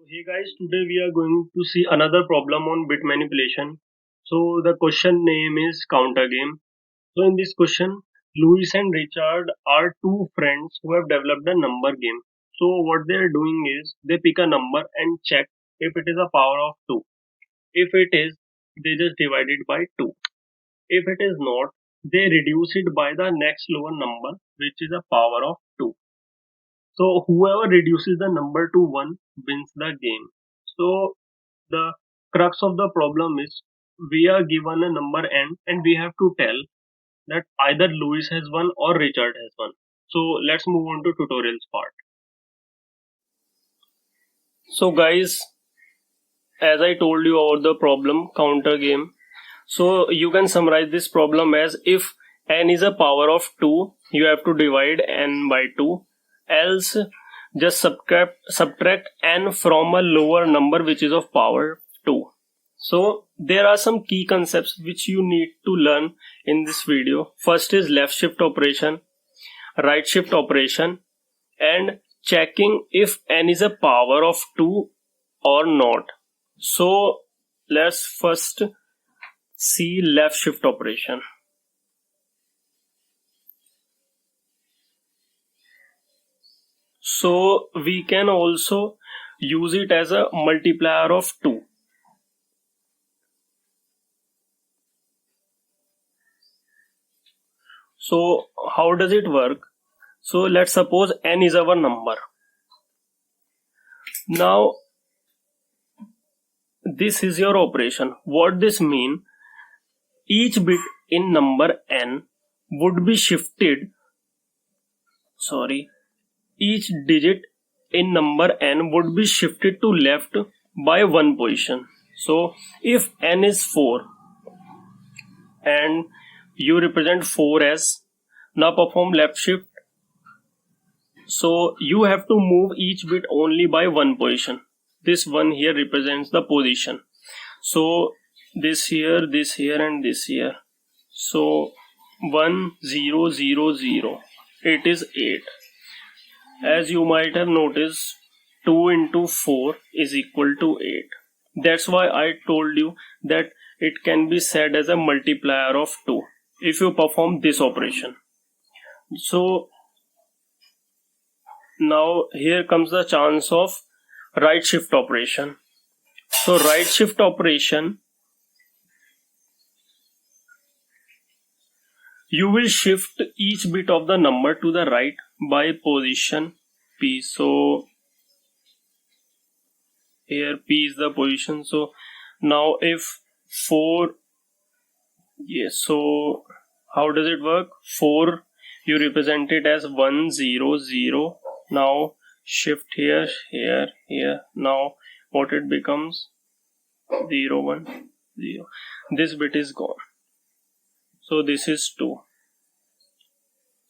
Hey guys, today we are going to see another problem on bit manipulation. So the question name is counter game. So in this question, Louis and Richard are two friends who have developed a number game. So what they are doing is they pick a number and check if it is a power of 2. If it is, they just divide it by 2. If it is not, they reduce it by the next lower number, which is a power of 2. So whoever reduces the number to 1 wins the game. So the crux of the problem is we are given a number n and we have to tell that either Louis has won or Richard has won. So let's move on to tutorials part. So guys, as I told you about the problem counter game, so you can summarize this problem as if n is a power of 2, you have to divide n by 2, else just subtract n from a lower number which is of power 2. So there are some key concepts which you need to learn in this video. First is left shift operation, right shift operation, and checking if n is a power of 2 or not. So let's first see left shift operation. So we can also use it as a multiplier of 2. So how does it work? So let's suppose n is our number. Now this is your operation. What this mean? Each bit in number n would be shifted, each digit in number n would be shifted to left by 1 position. So if n is 4 and you represent 4 as, now perform left shift. So you have to move each bit only by 1 position. This one here represents the position. So this here and this here. So 1 0 0 0, it is 8. As you might have noticed, 2 into 4 is equal to 8. That's why I told you that it can be said as a multiplier of 2 if you perform this operation. So now here comes the chance of right shift operation. So right shift operation, you will shift each bit of the number to the right by position p. So here p is the position. So now if 4, yes, so how does it work? 4 you represent it as 1 0 0. Now shift here. Now what it becomes? 0 1 0. This bit is gone. So this is 2.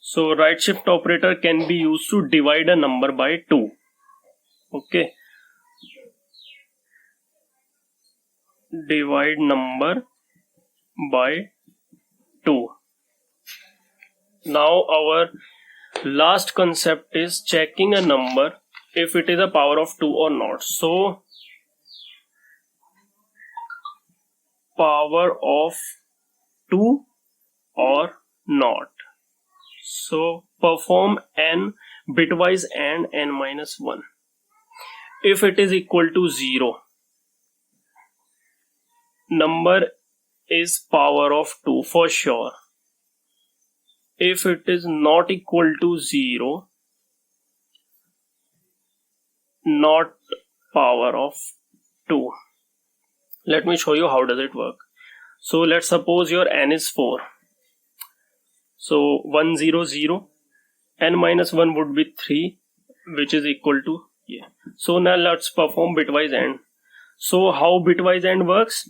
So right shift operator can be used to divide a number by 2. Okay. Divide number by 2. Now our last concept is checking a number if it is a power of 2 or not. So power of 2 or not. So perform n bitwise and n minus 1. If it is equal to 0, number is power of 2 for sure. If it is not equal to 0, not power of 2. Let me show you how does it work. So let's suppose your n is 4. So 1 0 0, n minus 1 would be 3, which is equal to, yeah. So now let's perform bitwise AND. So how bitwise AND works?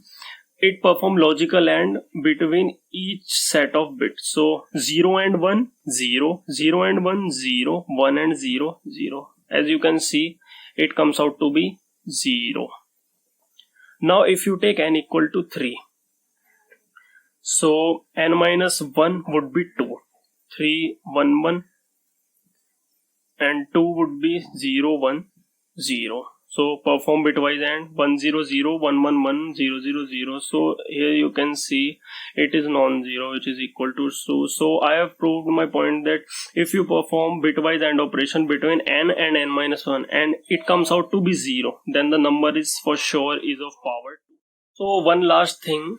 It perform logical AND between each set of bits. So 0 and 1 0, 0 and 1 0, 1 and 0 0. As you can see, it comes out to be 0. Now if you take n equal to 3, so n minus 1 would be 2, 3 1 1, and 2 would be 0 1 0. So perform bitwise and 100 111 000. So here you can see it is non-zero, which is equal to so I have proved my point that if you perform bitwise AND operation between n and n minus 1 and it comes out to be 0, then the number is for sure is of power 2. So one last thing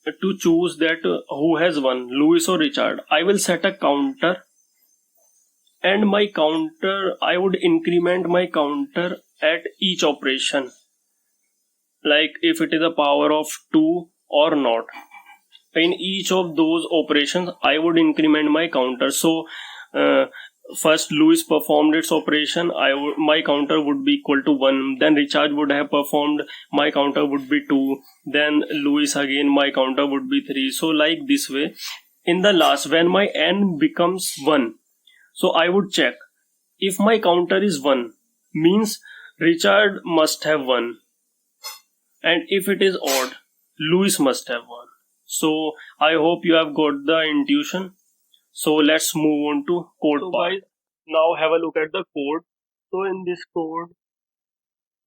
to choose that who has won, Louis or Richard. I will set a counter, and my counter, I would increment my counter at each operation, like if it is a power of 2 or not. In each of those operations I would increment my counter. So uh, first Louis performed its operation, my counter would be equal to 1. Then Richard would have performed, my counter would be 2. Then Louis again, my counter would be 3. So like this way, in the last, when my n becomes 1, so I would check if my counter is 1, means Richard must have won, and if it is odd, Louis must have won. So I hope you have got the intuition. So let's move on to code part. Guys, now have a look at the code. So in this code,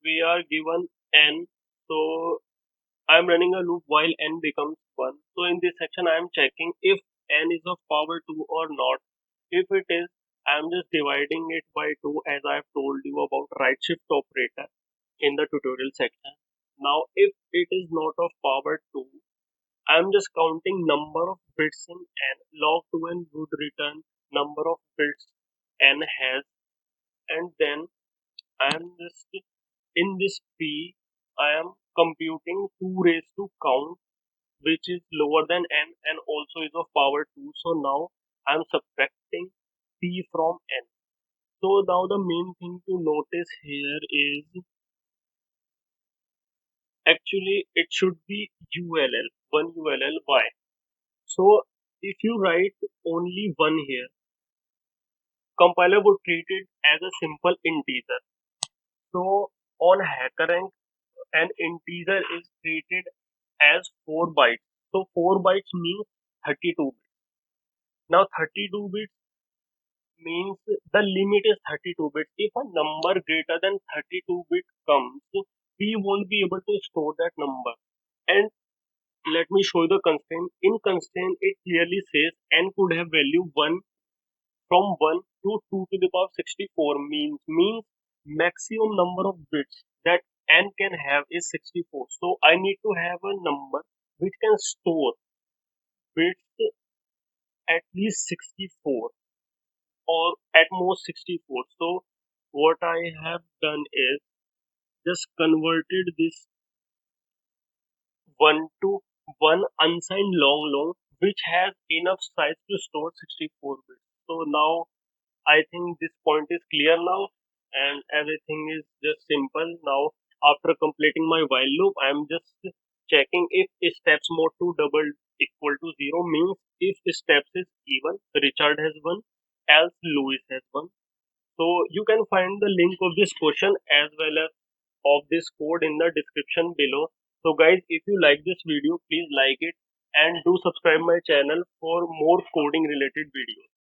we are given n. So I am running a loop while n becomes 1. So in this section, I am checking if n is of power 2 or not. If it is, I am just dividing it by 2, as I have told you about right shift operator in the tutorial section. Now, if it is not of power 2, I am just counting number of bits in n. Log 2n would return number of bits n has, and then I am just in this p, I am computing 2 raised to count, which is lower than n and also is of power 2. So now I am subtracting p from n. So now the main thing to notice here is actually it should be ULL, 1 ULL. Why? So if you write only 1 here, compiler would treat it as a simple integer. So on HackerRank, an integer is treated as 4 bytes. So 4 bytes means 32 bits. Now 32 bits means the limit is 32 bits. If a number greater than 32 bits comes, we won't be able to store that number. And let me show you the constraint. In constraint, it clearly says n could have value 1 from 1 to 2 to the power 64, means maximum number of bits that n can have is 64. So I need to have a number which can store bits at least 64 or at most 64. So what I have done is just converted this 1 to 1 unsigned long which has enough size to store 64 bits. So now I think this point is clear now, and everything is just simple. Now after completing my while loop, I am just checking if steps mode to double equal to 0, means if steps is even, Richard has won, else Louis has won. So you can find the link of this question as well as of this code in the description below. So guys, if you like this video, please like it and do subscribe my channel for more coding related videos.